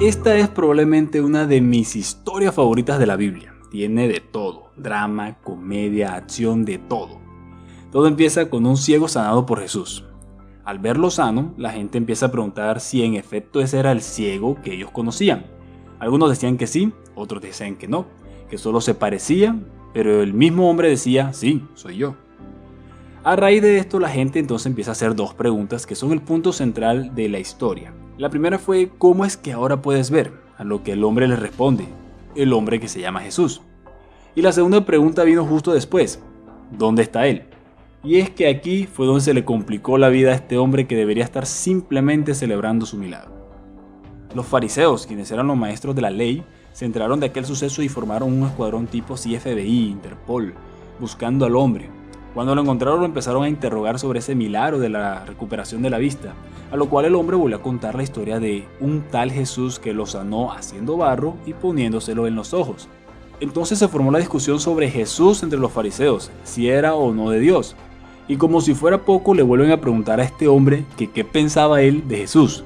Esta es probablemente una de mis historias favoritas de la Biblia. Tiene de todo, drama, comedia, acción, de todo. Todo empieza con un ciego sanado por Jesús. Al verlo sano, la gente empieza a preguntar si en efecto ese era el ciego que ellos conocían. Algunos decían que sí, otros decían que no, que solo se parecía, pero el mismo hombre decía, sí, soy yo. A raíz de esto, la gente entonces empieza a hacer dos preguntas que son el punto central de la historia. La primera fue, ¿cómo es que ahora puedes ver? A lo que el hombre le responde, el hombre que se llama Jesús. Y la segunda pregunta vino justo después, ¿dónde está él? Y es que aquí fue donde se le complicó la vida a este hombre que debería estar simplemente celebrando su milagro. Los fariseos, quienes eran los maestros de la ley, se enteraron de aquel suceso y formaron un escuadrón tipo FBI, Interpol, buscando al hombre. Cuando lo encontraron lo empezaron a interrogar sobre ese milagro de la recuperación de la vista, a lo cual el hombre volvió a contar la historia de un tal Jesús que lo sanó haciendo barro y poniéndoselo en los ojos. Entonces se formó la discusión sobre Jesús entre los fariseos, si era o no de Dios. Y como si fuera poco le vuelven a preguntar a este hombre que qué pensaba él de Jesús.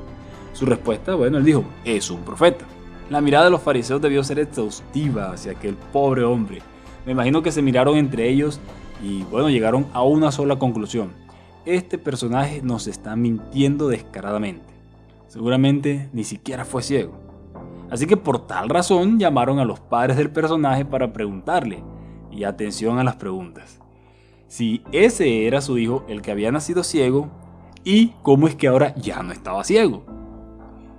Su respuesta, bueno, él dijo, es un profeta. La mirada de los fariseos debió ser exhaustiva hacia aquel pobre hombre. Me imagino que se miraron entre ellos y bueno, llegaron a una sola conclusión. Este personaje nos está mintiendo descaradamente. Seguramente ni siquiera fue ciego. Así que por tal razón llamaron a los padres del personaje para preguntarle. Y atención a las preguntas. Si ese era su hijo el que había nacido ciego y cómo es que ahora ya no estaba ciego.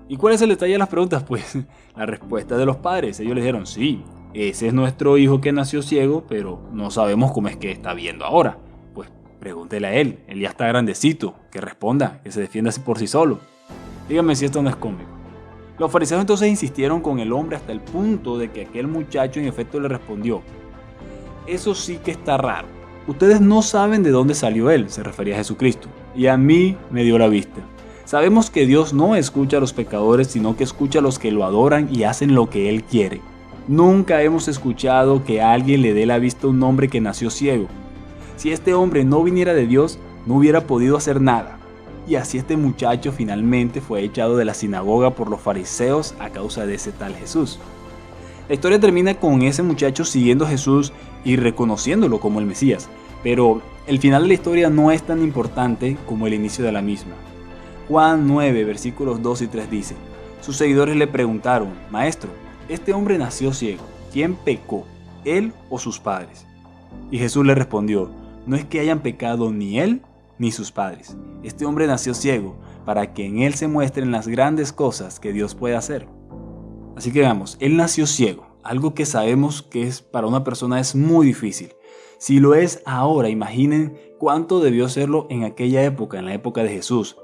¿Y cuál es el detalle de las preguntas? Pues la respuesta de los padres. Ellos le dijeron, sí, ese es nuestro hijo que nació ciego, pero no sabemos cómo es que está viendo ahora. Pues pregúntele a él ya está grandecito, que responda, que se defienda por sí solo. Dígame si esto no es cómico. Los fariseos entonces insistieron con el hombre hasta el punto de que aquel muchacho en efecto le respondió, eso sí que está raro. Ustedes no saben de dónde salió él, se refería a Jesucristo, y a mí me dio la vista. Sabemos que Dios no escucha a los pecadores, sino que escucha a los que lo adoran y hacen lo que Él quiere. Nunca hemos escuchado que alguien le dé la vista a un hombre que nació ciego. Si este hombre no viniera de Dios, no hubiera podido hacer nada. Y así este muchacho finalmente fue echado de la sinagoga por los fariseos a causa de ese tal Jesús. La historia termina con ese muchacho siguiendo a Jesús y reconociéndolo como el Mesías. Pero el final de la historia no es tan importante como el inicio de la misma. Juan 9, versículos 2 y 3 dice, sus seguidores le preguntaron, Maestro, este hombre nació ciego, ¿quién pecó, él o sus padres? Y Jesús le respondió, no es que hayan pecado ni él ni sus padres. Este hombre nació ciego para que en él se muestren las grandes cosas que Dios puede hacer. Así que veamos, él nació ciego, algo que sabemos que para una persona es muy difícil. Si lo es ahora, imaginen cuánto debió serlo en aquella época, en la época de Jesús.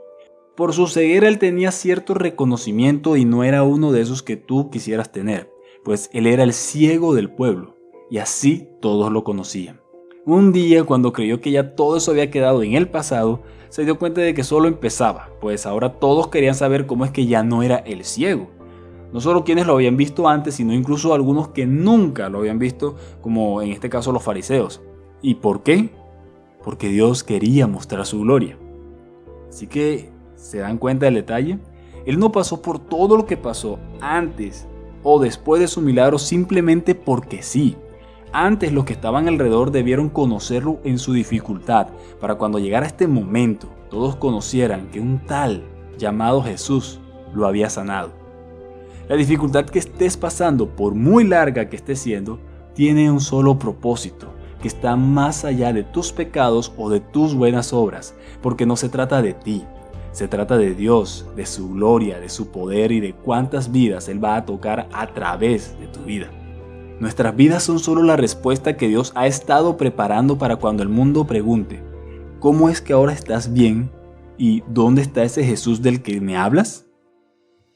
Por su ceguera él tenía cierto reconocimiento y no era uno de esos que tú quisieras tener, pues él era el ciego del pueblo, y así todos lo conocían. Un día, cuando creyó que ya todo eso había quedado en el pasado, se dio cuenta de que solo empezaba, pues ahora todos querían saber cómo es que ya no era el ciego. No solo quienes lo habían visto antes, sino incluso algunos que nunca lo habían visto, como en este caso los fariseos. ¿Y por qué? Porque Dios quería mostrar su gloria. Así que, ¿se dan cuenta del detalle? Él no pasó por todo lo que pasó antes o después de su milagro simplemente porque sí. Antes los que estaban alrededor debieron conocerlo en su dificultad, para cuando llegara este momento, todos conocieran que un tal llamado Jesús lo había sanado. La dificultad que estés pasando, por muy larga que esté siendo, tiene un solo propósito, que está más allá de tus pecados o de tus buenas obras, porque no se trata de ti, se trata de Dios, de su gloria, de su poder y de cuántas vidas Él va a tocar a través de tu vida. Nuestras vidas son solo la respuesta que Dios ha estado preparando para cuando el mundo pregunte, ¿cómo es que ahora estás bien? ¿Y dónde está ese Jesús del que me hablas?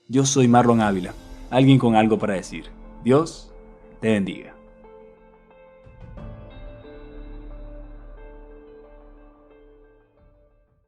Yo soy Marlon Ávila, alguien con algo para decir. Dios te bendiga.